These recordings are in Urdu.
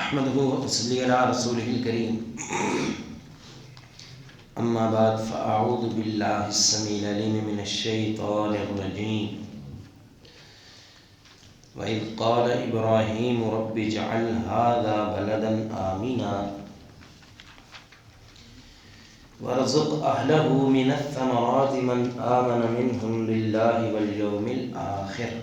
احمدہ وصلی علی رسولہ الکریم اما بعد فاعوذ باللہ السمیع العلیم من الشیطان الرجیم وَإِذْ قَالَ إِبْرَاهِيمُ رَبِّ اجْعَلْ هَذَا بَلَدًا آمِنًا وَارْزُقْ أَهْلَهُ مِنَ الثَّمَرَاتِ مَنْ آمَنَ مِنْهُمْ بِاللَّهِ وَالْيَوْمِ الْآخِرِ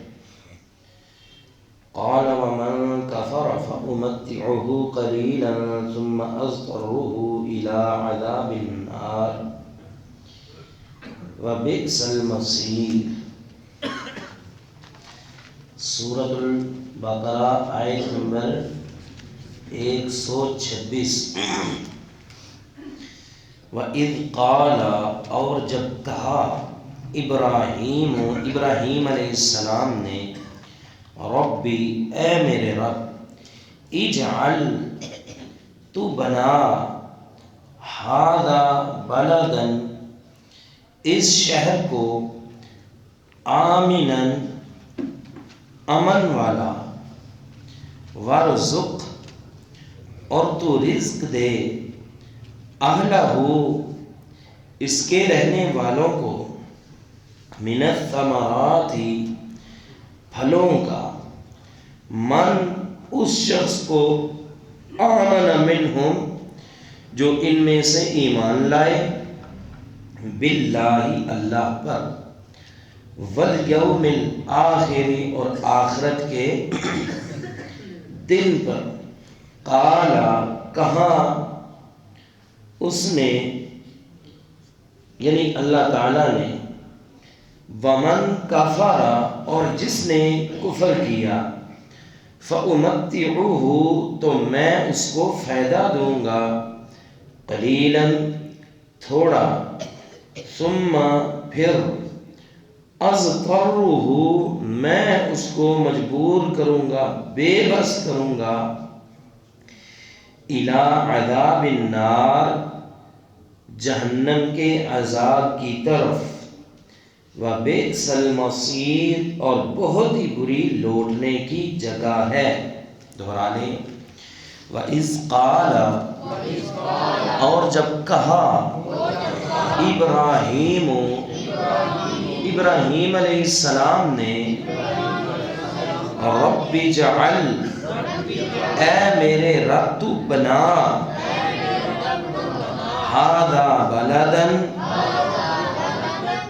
قال ومن كفر فأمتعه قليلا ثم أضطره إلى عذاب النار وبئس المصير۔ سورۃ البقرہ آیت نمبر 126۔ وَإِذْ قَالَ، اور جب کہا، ابراہیم علیہ السلام نے، ربی، اے میرے رب، اجعل، تو بنا، ھذا بلدن، اس شہر کو، آمنا، امن والا، وارزق، اور تو رزق دے، اہلہ، اس کے رہنے والوں کو، من الثمرات، پھلوں کا، من، اس شخص کو، آمن منہم، جو ان میں سے ایمان لائے، باللہ، اللہ پر، والیوم الآخر، اور آخرت کے دن پر، قال، کہا، اس نے، یعنی اللہ تعالی نے، ومن کفر، اور جس نے کفر کیا، فأمتعه، تو میں اس کو فائدہ دوں گا، قلیلا، تھوڑا، ثم، پھر، اضطرہ، میں اس کو مجبور کروں گا، بے بس کروں گا، الی عذاب النار، جہنم کے عذاب کی طرف، وَبِئْسَ الْمَصِيرُ، اور بہت ہی بری لوٹنے کی جگہ ہے۔ دوہرا لیں، وَإِذْ قَالَ، اور جب کہا، ابراہیم علیہ السلام نے، رب اجعل، اے میرے رب، تو بنا، ھذا بلدن،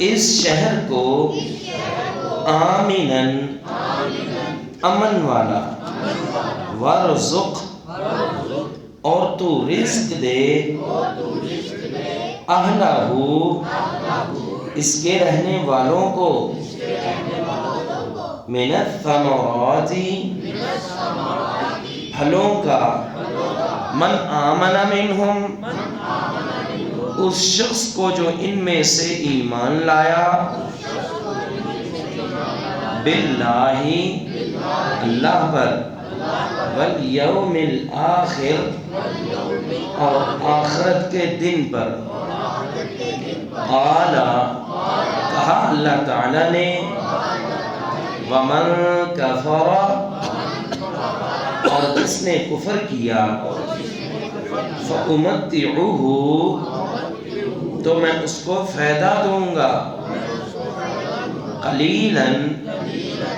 اس شہر کو، آمنا، امن والا، وارزق، اور تو رزق دے، اہلہ، اس کے رہنے والوں کو، من الثمرات، پھلوں کا، من آمن منہم، اس شخص کو جو ان میں سے ایمان لایا، باللہ، اللہ پر، والیوم الآخر، اور آخرت کے دن پر، قال، کہا اللہ تعالی نے، ومن کفر، اور جس نے کفر کیا، فأمتعه، تو میں اس کو فائدہ دوں گا، قلیلا،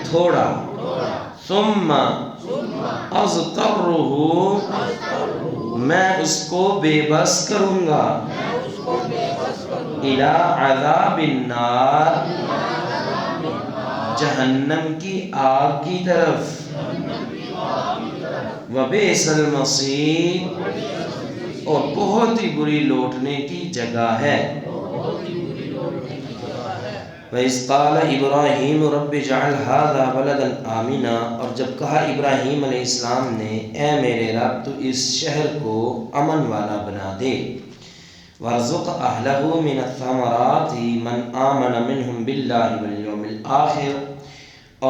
تھوڑا، ثم، اضطرہ، میں اس کو بے بس کروں گا، الی عذاب النار، جہنم کی آگ کی طرف، وبئس المصیر، اور بہت ہی بری لوٹنے کی جگہ ہے۔ وَإِذْ قَالَ إِبْرَاهِيمُ رَبِّ اجْعَلْ هَذَا بَلَدًا آمِنًا، اور جب کہا ابراہیم علیہ السلام نے، اے میرے رب، تو اس شہر کو امن والا بنا دے، وَارْزُقْ أَهْلَهُ مِنَ الثَّمَرَاتِ مَنْ آمَنَ مِنْهُمْ بِاللَّهِ وَالْيَوْمِ الْآخِرِ،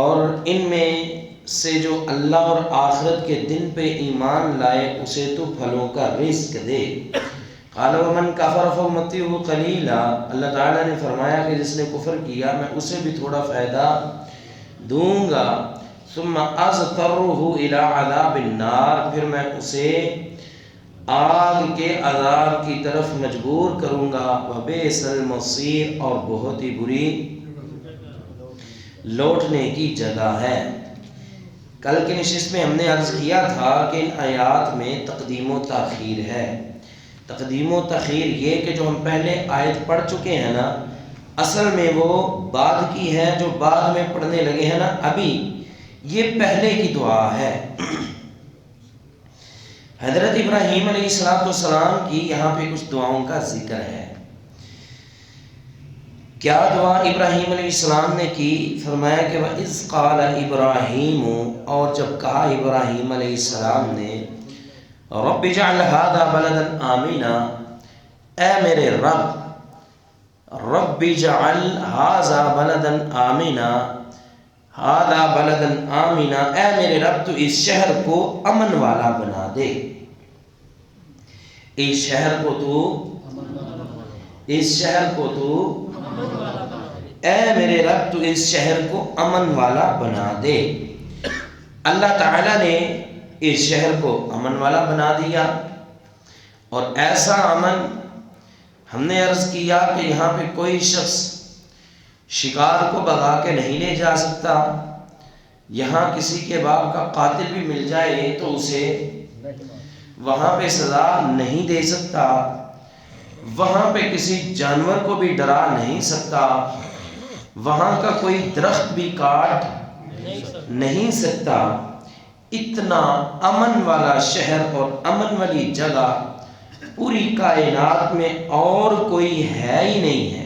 اور ان میں سے جو اللہ اور آخرت کے دن پہ ایمان لائے، اسے تو پھلوں کا رزق دے۔ قال ومن کفر فأمتعه قلیلا، اللہ تعالیٰ نے فرمایا کہ جس نے کفر کیا، میں اسے بھی تھوڑا فائدہ دوں گا، ثم اضطرہ الی عذاب النار، پھر میں اسے آگ کے عذاب کی طرف مجبور کروں گا، وبئس المصیر، اور بہت ہی بری لوٹنے کی جگہ ہے۔ کل کی نشست میں ہم نے عرض کیا تھا کہ ان آیات میں تقدیم و تاخیر ہے۔ تقدیم و تاخیر یہ کہ جو ہم پہلے آیت پڑھ چکے ہیں نا، اصل میں وہ بعد کی ہے، جو بعد میں پڑھنے لگے ہیں نا ابھی، یہ پہلے کی دعا ہے۔ حضرت ابراہیم علیہ السلام کی یہاں پہ کچھ دعاؤں کا ذکر ہے۔ کیا دعا ابراہیم علیہ السلام نے کی؟ فرمایا کہ وَإِذْ قَالَ إِبْرَاهِيمُ، اور جب کہا ابراہیم علیہ السلام نے، رَبِّ اجْعَلْ هَذَا بَلَدًا آمِنًا، اے میرے رب، رَبِّ اجْعَلْ هَذَا بَلَدًا آمِنًا، هَذَا بَلَدًا آمِنًا، اے میرے رب تو اس شہر کو امن والا بنا دے، اس شہر کو تو اے میرے رب تو اس شہر کو امن والا بنا دے۔ اللہ تعالیٰ نے اس شہر کو امن والا بنا دیا، اور ایسا امن، ہم نے عرض کیا کہ یہاں پہ کوئی شخص شکار کو بھگا کے نہیں لے جا سکتا، یہاں کسی کے باپ کا قاتل بھی مل جائے تو اسے وہاں پہ سزا نہیں دے سکتا، وہاں پہ کسی جانور کو بھی ڈرا نہیں سکتا، وہاں کا کوئی درخت بھی کاٹ نہیں سکتا۔ اتنا امن والا شہر اور امن والی جگہ پوری کائنات میں اور کوئی ہے ہی نہیں ہے۔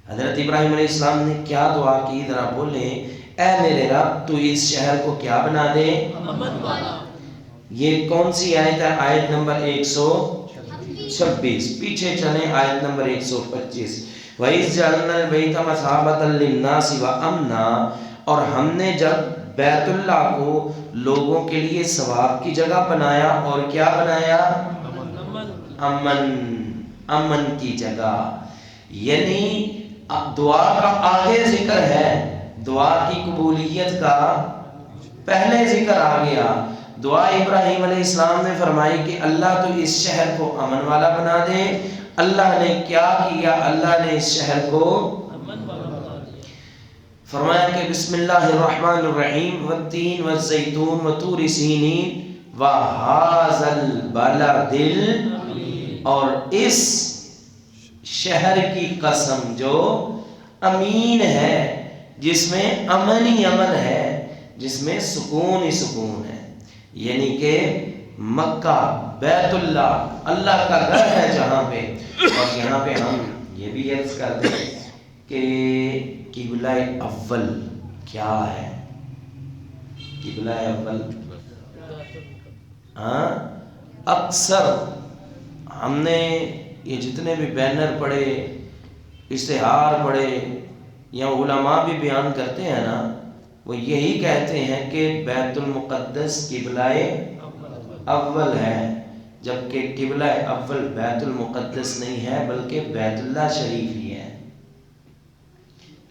حضرت ابراہیم علیہ السلام نے کیا دعا کی؟ ذرا بولیں، اے میرے رب تو اس شہر کو کیا بنا دے؟ امن والا۔ یہ کون سی آیت ہے؟ آیت نمبر 126۔ پیچھے چلیں آیت نمبر 125۔ وَإِذْ جَعَلْنَا الْبَيْتَ مَثَابَةً لِلنَّاسِ وَأَمْنًا، اور ہم نے جب بیت اللہ کو لوگوں کے لیے ثواب کی جگہ بنایا، اور کیا بنایا؟ امن کی جگہ۔ یعنی دعا کا آگے ذکر ہے، دعا کی قبولیت کا پہلے ذکر آ گیا۔ دعا ابراہیم علیہ السلام نے فرمائی کہ اللہ تو اس شہر کو امن والا بنا دے۔ اللہ نے کیا کیا؟ اللہ نے اس شہر کو فرمایا کہ بسم اللہ الرحمن الرحیم، والتین والزیتون وطور سینین وہذا البلد، اور اس شہر کی قسم جو امین ہے، جس میں امن ہی امن ہے، جس میں سکون ہی سکون ہے، یعنی کہ مکہ بیت اللہ اللہ کا گھر ہے جہاں پہ۔ اور یہاں پہ ہم یہ بھی عرض کر دیں کہ قبلہ اول کیا ہے؟ قبلہ اول اکثر ہم نے یہ جتنے بھی بینر پڑھے، اشتہار پڑھے، یا علماء بھی بیان کرتے ہیں نا، وہ یہی کہتے ہیں کہ بیت المقدس قبلہ اول ہے، جبکہ قبلہ اول بیت المقدس نہیں ہے بلکہ بیت اللہ شریف ہی ہے۔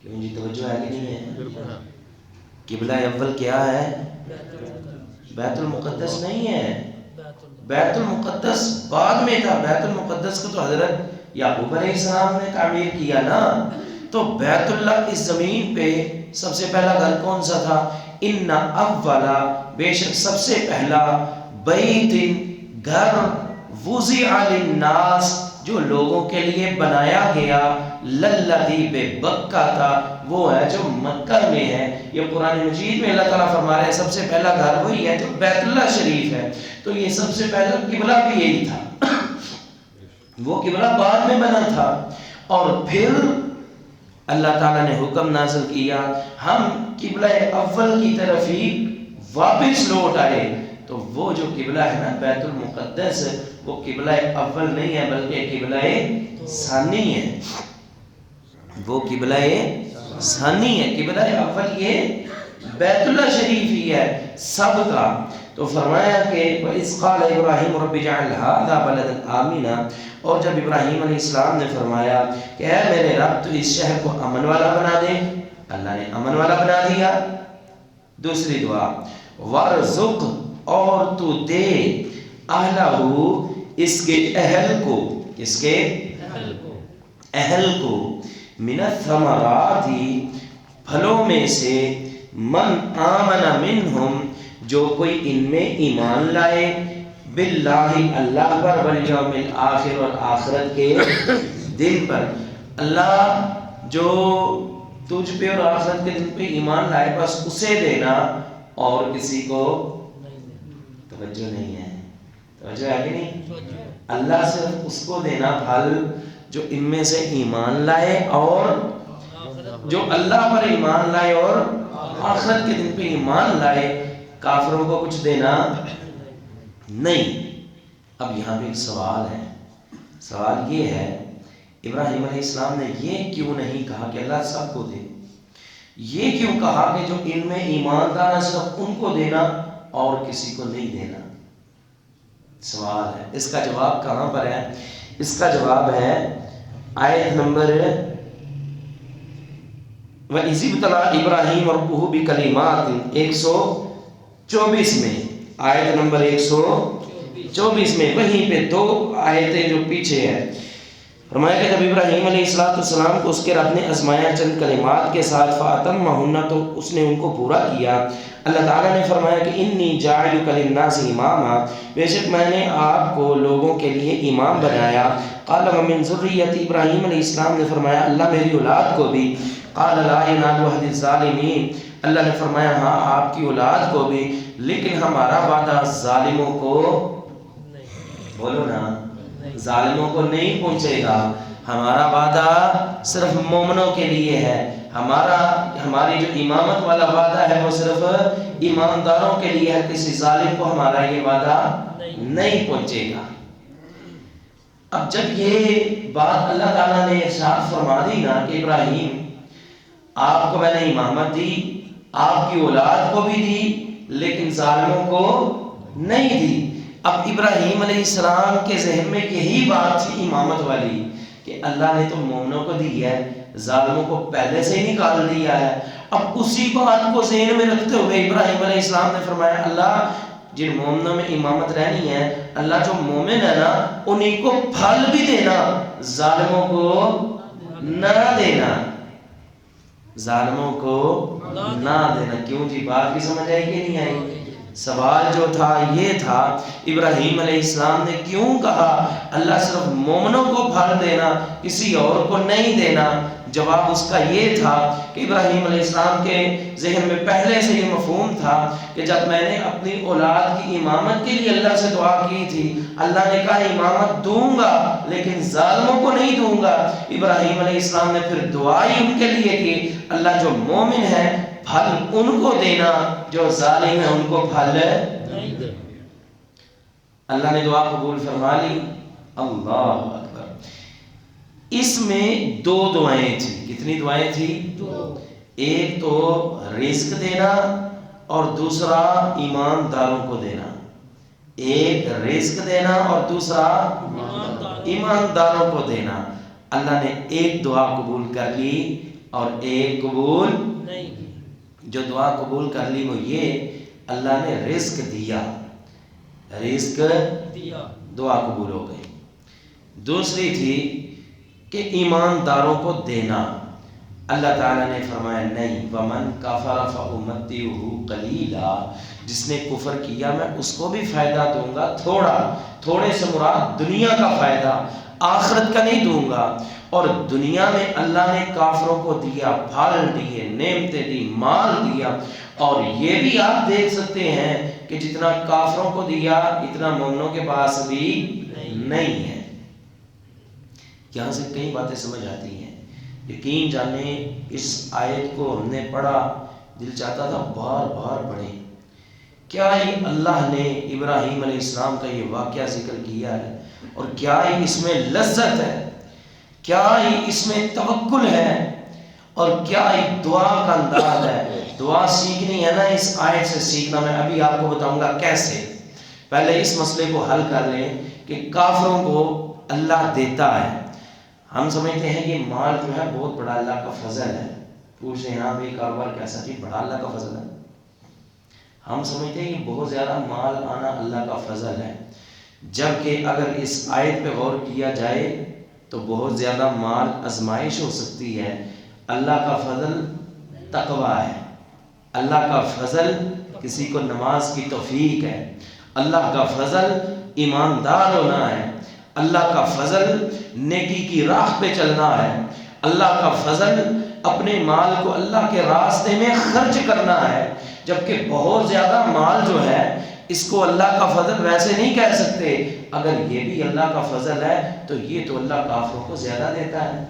کیوں جی، توجہ ہے کہ نہیں ہے؟ قبلہ اول کیا ہے؟ بیت المقدس نہیں ہے، بیت المقدس بعد میں تھا۔ بیت المقدس کو تو حضرت یعقوب علیہ السلام نے تعمیر کیا نا، تو بیت اللہ اس زمین پہ سب سے پہلا گھر کون سا تھا؟ ان اولا، بے شک سب سے پہلا، بیت گھر، وضع للناس، جو لوگوں کے لیے بنایا گیا، للذی ببکہ تھا، وہ ہے جو مکہ میں ہے۔ یہ قرآن مجید میں اللہ تعالیٰ فرما رہے ہیں سب سے پہلا گھر وہی ہے جو بیت اللہ شریف ہے۔ تو یہ سب سے پہلا قبلہ بھی یہی تھا، وہ قبلہ بعد میں بنا تھا، اور پھر اللہ تعالیٰ نے حکم نازل کیا ہم قبلہ اول کی طرف ہی واپس لوٹ آئے۔ تو وہ جو قبلہ ہے نا بیت المقدس، وہ قبلہ اول نہیں ہے بلکہ قبلہ ثانی ہے، وہ قبلہ ثانی ہے۔ قبلہ اول یہ بیت اللہ شریف ہی ہے سب کا۔ تو فرمایا کہ وَإِذْ قَالَ إِبْرَاهِيمُ رَبِّ اجْعَلْ هَذَا بَلَدًا آمِنًا، اور جب ابراہیم علیہ السلام نے فرمایا کہ اے میرے رب تو اس شہر کو امن والا بنا دے، اللہ نے امن والا بنا دیا۔ دوسری دعا وارزق، اور تو دے اہلہ، اس کے اہل کو، اس کے اہل کو، من الثمرات، پھلوں میں سے، من آمن منہم، جو کوئی ان میں ایمان لائے، باللہ اللہ پر، والیوم الآخر، اور آخرت کے دن پر۔ اللہ جو تجھ پہ اور آخرت کے دن پہ ایمان لائے بس اسے دینا، اور کسی کو توجہ نہیں ہے، توجہ ہے کہ نہیں؟ اللہ صرف اس کو دینا پھل جو ان میں سے ایمان لائے، اور جو اللہ پر ایمان لائے اور آخرت کے دن پہ ایمان لائے، کافروں کو کچھ دینا نہیں۔ اب یہاں پہ ایک سوال ہے، سوال یہ ہے ابراہیم علیہ السلام نے یہ کیوں نہیں کہا کہ اللہ سب کو دے؟ یہ کیوں کہا کہ جو ان میں ایماندار ہے صرف ان کو دینا اور کسی کو نہیں دینا؟ سوال ہے، اس کا جواب کہاں پر ہے؟ اس کا جواب ہے آیت نمبر وَإِذِ ابْتَلَىٰ إِبْرَاهِيمَ رَبُّهُ بِكَلِمَاتٍ 124 میں، آیت نمبر 124 میں، وہیں پہ دو آیتیں جو پیچھے ہے، فرمایا کہ جب ابراہیم علیہ السلام کو اس کے رب نے آزمایا چند کلمات کے ساتھ، فَأَتَمَّهُنَّ، تو اس نے ان کو پورا کیا۔ اللہ تعالیٰ نے فرمایا کہ انی جاعلک للناس اماما، بے شک میں نے آپ کو لوگوں کے لیے امام بنایا۔ قال ومن ذریت، ابراہیم علیہ السلام نے فرمایا اللہ میری اولاد کو بھی۔ قال لا ینال عہد الظالمین، اللہ نے فرمایا ہاں آپ کی اولاد کو بھی، لیکن ہمارا وعدہ ظالموں کو، بولو نا، ظالموں کو نہیں پہنچے گا۔ ہمارا وعدہ صرف مومنوں کے لیے ہے، ہماری جو امامت والا وعدہ ہے وہ صرف ایمانداروں کے لیے ہے، کسی ظالم کو ہمارا یہ وعدہ نہیں پہنچے گا۔ اب جب یہ بات اللہ تعالیٰ نے ارشاد فرما دی نا کہ ابراہیم آپ کو میں نے امامت دی، آپ کی اولاد کو بھی دی، لیکن ظالموں کو نہیں دی۔ اب ابراہیم علیہ السلام کے ذہن میں یہی بات تھی امامت والی کہ اللہ نے تو مومنوں کو دی ہے، ظالموں کو پہلے سے ہی نکال دیا ہے۔ اب اسی بات کو ذہن میں رکھتے ہوئے ابراہیم علیہ السلام نے فرمایا اللہ جن مومنوں میں امامت رہنی ہے، اللہ جو مومن ہے نا انہیں کو پھل بھی دینا، ظالموں کو نہ دینا، ظالموں کو نہ دینا۔ کیوں جی، بات بھی سمجھ آئی کہ نہیں آئی؟ سوال جو تھا یہ تھا ابراہیم علیہ السلام نے کیوں کہا اللہ صرف مومنوں کو پھل دینا کسی اور کو نہیں دینا؟ جواب اس کا یہ تھا کہ ابراہیم علیہ السلام کے ذہن میں پہلے سے یہ مفہوم تھا کہ جب میں نے اپنی اولاد کی امامت کے لیے اللہ سے دعا کی تھی، اللہ نے کہا امامت دوں گا لیکن ظالموں کو نہیں دوں گا۔ ابراہیم علیہ السلام نے پھر دعا ہی ان کے لیے کی، اللہ جو مومن ہے پھل ان کو دینا، جو ظالم ہے ان کو پھل نہیں دینا۔ اللہ نے دعا قبول فرما لی۔ اللہ اکبر۔ اس میں دو دعائیں تھیں۔ کتنی دعائیں تھیں؟ دو۔ ایک تو رزق دینا اور دوسرا ایمانداروں کو دینا۔ ایک رزق دینا اور دوسرا ایمانداروں کو دینا۔ اللہ نے ایک دعا قبول کر لی اور ایک قبول نہیں کی۔ جو دعا قبول کر لی وہ یہ اللہ نے رزق دیا، رزق دیا، دعا قبول ہو گئی۔ دوسری تھی کہ ایمانداروں کو دینا۔ اللہ تعالیٰ نے فرمایا نہیں، وَمَنْ كَفَرَ فَأُمَتِّعُهُ قَلِيلًا، جس نے کفر کیا میں اس کو بھی فائدہ دوں گا تھوڑا، تھوڑے سے مراد دنیا کا فائدہ، آخرت کا نہیں دوں گا۔ اور دنیا میں اللہ نے کافروں کو دیا، پھل دیے، نعمتیں دی، مال دیا، اور یہ بھی آپ دیکھ سکتے ہیں کہ جتنا کافروں کو دیا اتنا مومنوں کے پاس بھی نہیں ہے۔ یہاں سے کئی باتیں سمجھ آتی ہیں۔ یقین جانیں اس آیت کو ہم نے پڑھا، دل چاہتا تھا بار بار پڑھیں۔ کیا ہی اللہ نے ابراہیم علیہ السلام کا یہ واقعہ ذکر کیا ہے، اور کیا ہی اس میں لذت ہے، کیا ہی اس میں توکل ہے، اور کیا ہی دعا کا انداز ہے۔ دعا سیکھنی ہے نا، اس آیت سے سیکھنا۔ میں ابھی آپ کو بتاؤں گا کیسے۔ پہلے اس مسئلے کو حل کر لیں کہ کافروں کو اللہ دیتا ہے۔ ہم سمجھتے ہیں کہ مال جو ہے بہت بڑا اللہ کا فضل ہے، پوچھ رہے ہیں ہاں بھائی کاروبار کیسا؟ جی بڑا اللہ کا فضل ہے. ہم سمجھتے ہیں کہ بہت زیادہ مال آنا اللہ کا فضل ہے، جبکہ اگر اس آیت پہ غور کیا جائے تو بہت زیادہ مال آزمائش ہو سکتی ہے. اللہ کا فضل تقویٰ ہے، اللہ کا فضل کسی کو نماز کی توفیق ہے، اللہ کا فضل ایماندار ہونا ہے، اللہ کا فضل نیکی کی راہ پہ چلنا ہے، اللہ کا فضل اپنے مال کو اللہ کے راستے میں خرچ کرنا ہے. جبکہ بہت زیادہ مال جو ہے اس کو اللہ کا فضل ویسے نہیں کہہ سکتے. اگر یہ بھی اللہ کا فضل ہے تو یہ تو اللہ کافروں کو زیادہ دیتا ہے.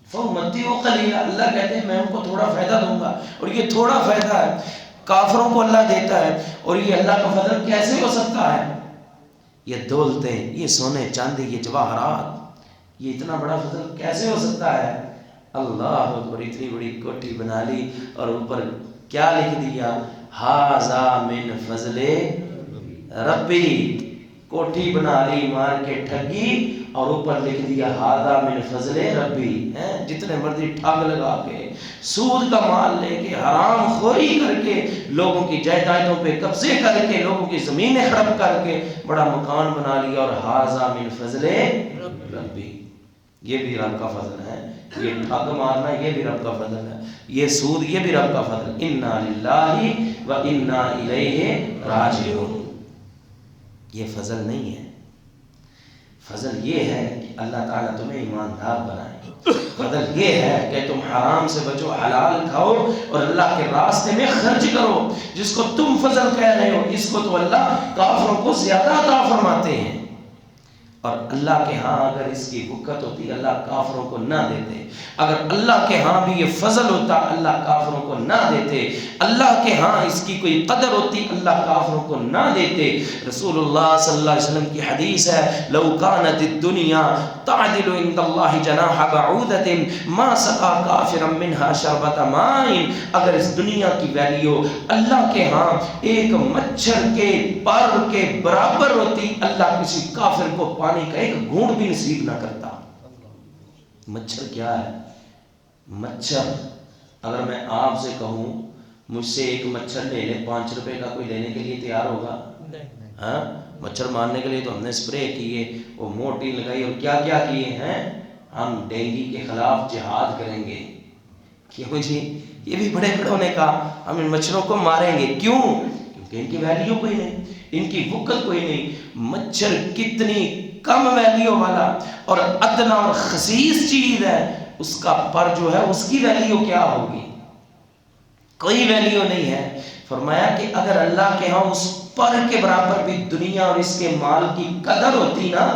فَأُمَتِّعُ قَلِيلًا، اللہ کہتے ہیں میں ان کو تھوڑا فائدہ دوں گا، اور یہ تھوڑا فائدہ ہے کافروں کو اللہ دیتا ہے. اور یہ اللہ کا فضل کیسے ہو سکتا ہے؟ یہ دولتیں، یہ سونے چاندی، یہ جواہرات، یہ اتنا بڑا فضل کیسے ہو سکتا ہے؟ اللہ اکبر، اتنی بڑی کوٹھی بنا لی اور اوپر کیا لکھ دیا؟ ھذا من فضل ربی. کوٹھی بنا لی مار کے ٹھگی اور اوپر لکھ دیا ھذا من فضل ربی. جتنے مرضی ٹھگ لگا کے، سود کا مال لے کے، حرام خوری کر کے، لوگوں کی جائیدادوں پہ قبضے کر کے، لوگوں کی زمینیں ہڑپ کر کے بڑا مکان بنا لیا، اور ھذا من فضل ربی. یہ بھی رب کا فضل ہے. یہ ٹھگ مارنا یہ بھی رب کا فضل ہے، یہ سود یہ بھی رب کا فضل. انا للہ و انا الیہ راجعون. یہ فضل نہیں ہے. فضل یہ ہے کہ اللہ تعالیٰ تمہیں ایماندار بنائے. فضل یہ ہے کہ تم حرام سے بچو، حلال کھاؤ اور اللہ کے راستے میں خرچ کرو. جس کو تم فضل کہہ رہے ہو اس کو تو اللہ کافروں کو زیادہ عطا فرماتے ہیں. اور اللہ کے ہاں اگر اس کی وقت ہوتی اللہ کافروں کو نہ دیتے. اگر اللہ کے ہاں بھی یہ فضل ہوتا اللہ کافروں کو نہ دیتے. اللہ کے ہاں اس کی کوئی قدر ہوتی اللہ کافروں کو نہ دیتے. رسول اللہ صلی اللہ علیہ وسلم کی حدیث ہے لو کانت الدنیا تعدل عند اللہ جناح بعودۃ ما سقى کافرا منها شربۃ ماء. اگر اس دنیا کی ویلیو اللہ کے ہاں ایک مچھر کے پر کے برابر ہوتی اللہ کسی کافر کو پانی کا ایک گھونٹ بھی نصیب نہ کرتا. مچھر کیا ہے؟ مچھر اگر میں آپ سے کہوں مجھ سے ایک مچھر لے لے 5 روپے کا، کوئی لینے کے لیے تیار ہوگا؟ ہاں، مچھر مارنے کے لیے تو ہم نے سپرے کیے، وہ موٹی لگائی اور کیا کیا کیے ہیں. ہم ڈینگی کے خلاف جہاد کریں گے. کیوں جی؟ یہ بھی بڑے بڑوں نے کہا ہم ان مچھروں کو ماریں گے. کیوں؟ کیونکہ ان کی ویلیو کوئی نہیں، ان کی وقت کوئی نہیں. مچھر کتنی کم ویلیو والا اور ادنا اور خسیس چیز ہے، اس کا پر جو ہے اس کی ویلیو کیا ہوگی؟ کوئی ویلیو نہیں ہے. فرمایا کہ اگر اللہ کے ہاں اس پر کے برابر بھی دنیا اور اس کے مال کی قدر ہوتی نا،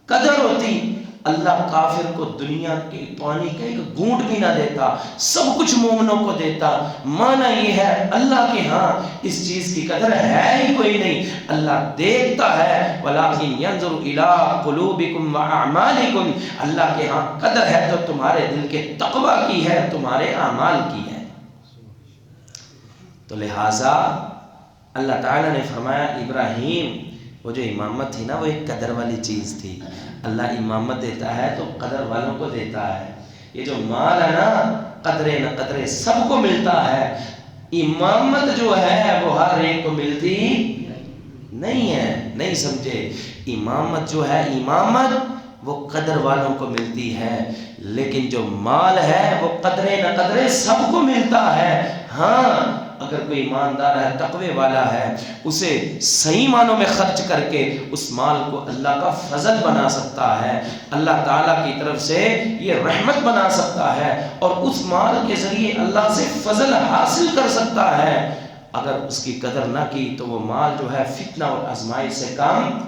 قدر ہوتی، اللہ کافر کو دنیا کے پانی کا ایک گھونٹ بھی نہ دیتا، سب کچھ مومنوں کو دیتا. معنی یہ ہے اللہ کے ہاں اس چیز کی قدر ہے ہی کوئی نہیں. اللہ دیکھتا ہے وَلَٰكِنْ يَنْظُرُ إِلَىٰ قُلُوبِكُمْ وَأَعْمَالِكُمْ. اللہ کے ہاں قدر ہے تو تمہارے دل کے تقویٰ کی ہے، تمہارے اعمال کی ہے. تو لہٰذا اللہ تعالیٰ نے فرمایا ابراہیم وہ جو امامت تھی نا وہ ایک قدر والی چیز تھی. اللہ امامت دیتا ہے تو قدر والوں کو دیتا ہے. یہ جو مال ہے نا قدرے نہ قدرے سب کو ملتا ہے. امامت جو ہے وہ ہر ایک کو ملتی نہیں ہے. نہیں سمجھے؟ امامت جو ہے امامت وہ قدر والوں کو ملتی ہے، لیکن جو مال ہے وہ قدرے نہ قدرے سب کو ملتا ہے. ہاں اگر کوئی ایماندار ہے، تقوی والا ہے، اسے صحیح معنوں میں خرچ کر کے اس مال کو اللہ کا فضل بنا سکتا ہے، اللہ تعالیٰ کی طرف سے یہ رحمت بنا سکتا ہے اور اس مال کے ذریعے اللہ سے فضل حاصل کر سکتا ہے. اگر اس کی قدر نہ کی تو وہ مال جو ہے فتنہ اور آزمائش سے کم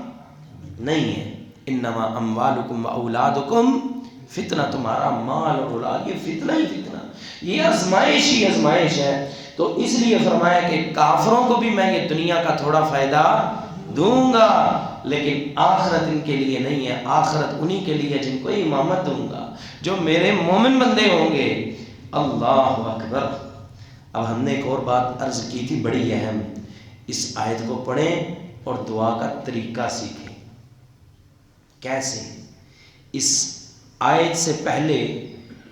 نہیں ہے. انما اموالکم و اولادکم فتنہ. تمہارا مال اور اولاد یہ فتنہ ہی فتنہ، یہ آزمائش ہی آزمائش ہے. تو اس لیے فرمایا کہ کافروں کو بھی میں یہ دنیا کا تھوڑا فائدہ دوں گا، لیکن آخرت ان کے لیے نہیں ہے. آخرت انہی کے لیے جن کو امامت دوں گا، جو میرے مومن بندے ہوں گے. اللہ اکبر. اب ہم نے ایک اور بات عرض کی تھی بڑی اہم. اس آیت کو پڑھیں اور دعا کا طریقہ سیکھیں. کیسے؟ اس آیت سے پہلے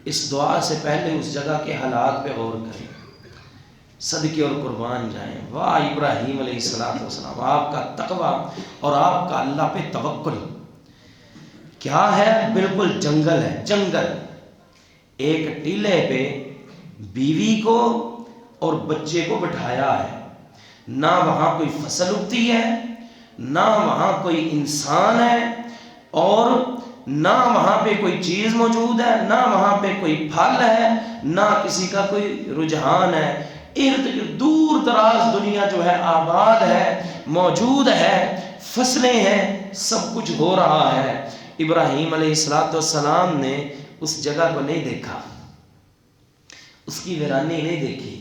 اس دعا سے پہلے اس جگہ کے حالات پہ غور کریں، صدقے اور قربان جائیں۔ واہ ابراہیم علیہ السلام، آپ کا تقوی اور آپ کا اللہ پہ توکل کیا ہے، بالکل جنگل ہے، جنگل۔ ایک ٹیلے پہ بیوی کو اور بچے کو بٹھایا ہے، نہ وہاں کوئی فصل اگتی ہے، نہ وہاں کوئی انسان ہے، اور نہ وہاں پہ کوئی چیز موجود ہے، نہ وہاں پہ کوئی پھل ہے، نہ کسی کا کوئی رجحان ہے۔ ارد گرد دور دراز دنیا جو ہے آباد ہے، موجود ہے، فصلیں ہیں، سب کچھ ہو رہا ہے۔ ابراہیم علیہ السلام نے اس جگہ کو نہیں دیکھا، اس کی ویرانی نہیں دیکھی،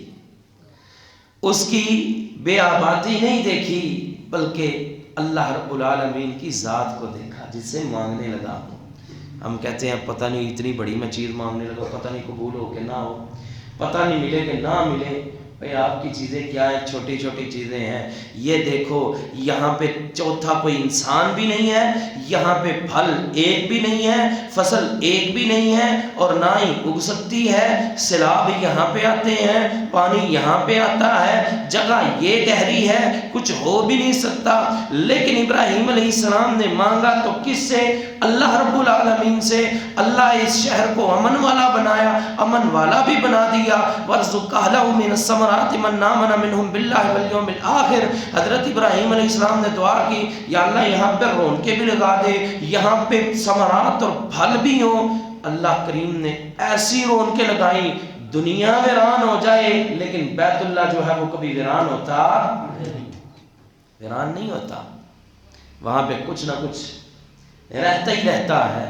اس کی بے آبادی نہیں دیکھی، بلکہ اللہ رب العالمین کی ذات کو دیکھا، جس سے مانگنے لگا۔ ہم کہتے ہیں پتہ نہیں اتنی بڑی میں چیز مانگنے لگا، پتہ نہیں قبول ہو کہ نہ ہو، پتہ نہیں ملے کہ نہ ملے۔ بھئی آپ کی چیزیں کیا ہیں، چھوٹی چھوٹی چیزیں ہیں۔ یہ دیکھو یہاں پہ چوتھا کوئی انسان بھی نہیں ہے، یہاں پہ پھل ایک بھی نہیں ہے، فصل ایک بھی نہیں ہے، اور نہ ہی اگ سکتی ہے۔ سیلاب یہاں پہ آتے ہیں، پانی یہاں پہ آتا ہے، جگہ یہ گہری ہے، کچھ ہو بھی نہیں سکتا۔ لیکن ابراہیم علیہ السلام نے مانگا تو کس سے؟ اللہ رب العالمین سے۔ اللہ اس شہر کو امن والا بنایا، امن والا بھی بنا دیا۔ وَارْزُقْ أَهْلَهُ مِنَ الثَّمَرَاتِ مَنْ آمَنَ مِنْهُمْ بِاللَّهِ وَالْيَوْمِ الْآخِرِ۔ حضرت ابراہیم علیہ السلام نے دعا کی، یا اللہ یہاں پہ رونقیں بھی لگا دے، یہاں پہ ثمرات اور پھل بھی ہوں۔ اللہ کریم نے ایسی رونقیں لگائیں، دنیا ویران ہو جائے لیکن بیت اللہ جو ہے وہ کبھی ویران ہوتا ویران نہیں ہوتا، وہاں پہ کچھ نہ کچھ رہتا ہی رہتا ہے۔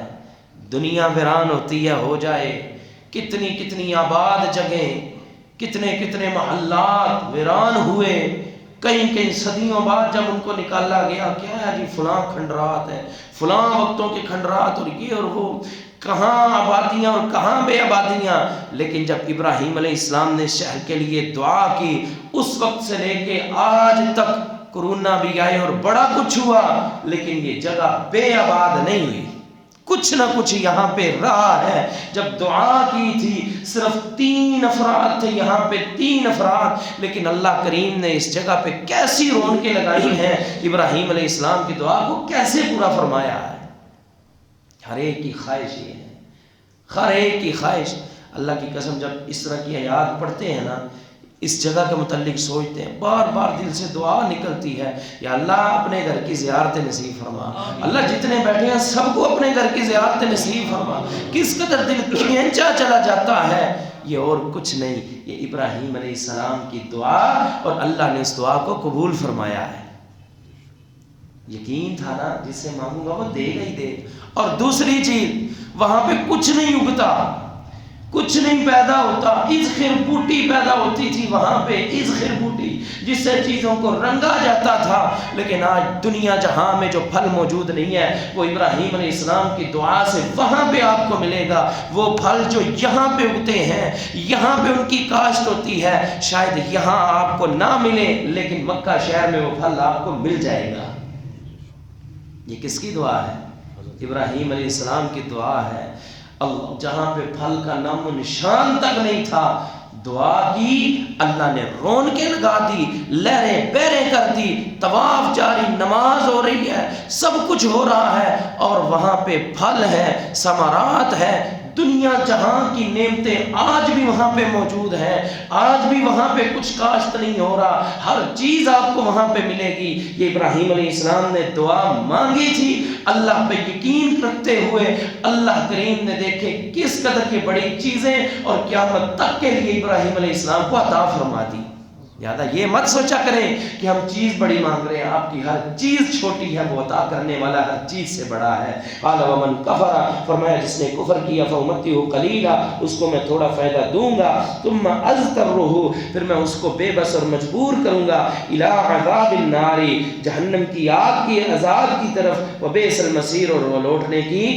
دنیا ویران ہوتی ہے، ہو جائے، کتنی کتنی آباد جگہیں، کتنے کتنے محلات ویران ہوئے، کئی صدیوں بعد جب ان کو نکالا گیا، کیا ہے جی فلاں کھنڈرات ہے، فلاں وقتوں کے کھنڈرات، اور یہ اور وہ، کہاں آبادیاں اور کہاں بے آبادیاں۔ لیکن جب ابراہیم علیہ السلام نے شہر کے لیے دعا کی، اس وقت سے لے کے آج تک کورونا بھی آئے اور بڑا کچھ ہوا، لیکن یہ جگہ بے آباد نہیں ہوئی، کچھ نہ کچھ یہاں پہ رہا ہے۔ جب دعا کی تھی صرف 3 افراد تھے، یہاں پہ 3 افراد، لیکن اللہ کریم نے اس جگہ پہ کیسی رونقیں لگائی ہیں، ابراہیم علیہ السلام کی دعا کو کیسے پورا فرمایا ہے۔ ہر ایک کی خواہش یہ ہے، ہر ایک کی خواہش۔ اللہ کی قسم جب اس طرح کی آیات پڑھتے ہیں نا، اس جگہ کے متعلق سوچتے ہیں، بار بار دل سے دعا نکلتی ہے، یا اللہ اپنے گھر کی زیارت نصیب فرما، اللہ جتنے بیٹھے ہیں سب کو اپنے گھر کی زیارت نصیب فرما۔ کس قدر دل کھینچا چلا جاتا ہے، یہ اور کچھ نہیں، یہ ابراہیم علیہ السلام کی دعا، اور اللہ نے اس دعا کو قبول فرمایا ہے۔ یقین تھا نا جس سے مانگوں گا وہ دے گا ہی دے۔ اور دوسری چیز، وہاں پہ کچھ نہیں اگتا، کچھ نہیں پیدا ہوتا، ازخر بوٹی پیدا ہوتی تھی وہاں پہ، ازخر بوٹی جس سے چیزوں کو رنگا جاتا تھا۔ لیکن آج دنیا جہاں میں جو پھل موجود نہیں ہے، وہ ابراہیم علیہ السلام کی دعا سے وہاں پہ آپ کو ملے گا۔ وہ پھل جو یہاں پہ اگتے ہیں، یہاں پہ ان کی کاشت ہوتی ہے، شاید یہاں آپ کو نہ ملے، لیکن مکہ شہر میں وہ پھل آپ کو مل جائے گا۔ یہ کس کی دعا ہے؟ ابراہیم علیہ السلام کی دعا ہے۔ اللہ جہاں پہ پھل کا نام و نشان تک نہیں تھا، دعا کی، اللہ نے رونقیں لگا دی، لہریں بیریں کر دی، طواف جاری، نماز ہو رہی ہے، سب کچھ ہو رہا ہے، اور وہاں پہ پھل ہے، ثمرات ہے، دنیا جہاں کی نعمتیں آج بھی وہاں پہ موجود ہیں، آج بھی وہاں پہ کچھ کاشت نہیں ہو رہا، ہر چیز آپ کو وہاں پہ ملے گی۔ یہ ابراہیم علیہ السلام نے دعا مانگی تھی، اللہ پہ یقین رکھتے ہوئے اللہ کریم نے دیکھے کس قدر کی بڑی چیزیں اور قیامت تک کے لیے ابراہیم علیہ السلام کو عطا فرما دی۔ یاد ہے، یہ مت سوچا کریں کہ ہم چیز بڑی مانگ رہے ہیں، آپ کی ہر چیز چھوٹی ہے، وہ عطا کرنے والا ہر چیز سے بڑا ہے۔ قال ومن کفر، فرمایا جس نے کفر کیا، فامتعه قلیلا، اس کو میں تھوڑا فائدہ دوں گا، ثم اضطره، پھر میں اس کو بے بس اور مجبور کروں گا، الی عذاب النار، جہنم کی آگ کی عذاب کی طرف، وبئس المصیر، اور وہ لوٹنے کی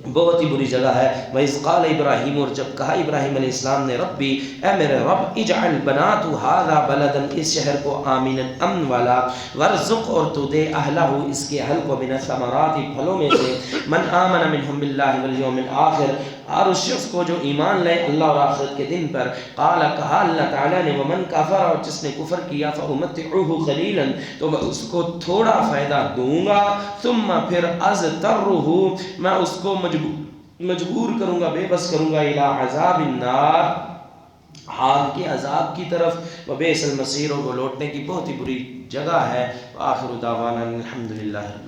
بہت ہی بری جگہ ہے۔ وَإِذْ قَالَ ابراہیم، اور جب کہا ابراہیم علیہ السلام نے، ربی اے میرے رب، اجعل بنا تو هذا بلدا، اس شہر کو آمنا امن والا، وارزق اور تو دے اہلہ اس کے اہل کو، من الثمرات پھلوں میں سے، من آمن منہم باللہ والیوم الآخر، اور اس شخص کو جو ایمان لے اللہ اور آخرت کے دن پر۔ قال کہا اللہ تعالیٰ نے، ومن کفر، اور جس نے کفر کیا، فأمتعه قلیلا، تو میں اس کو تھوڑا فائدہ دوں گا، ثم پھر اضطرہ، میں اس کو مجبور کروں گا، بے بس کروں گا، الی عذاب النار، آگ کے عذاب کی طرف، وبئس المصیر، اور وہ لوٹنے کی بہت ہی بری جگہ ہے۔ وآخر دعوانا الحمدللہ رب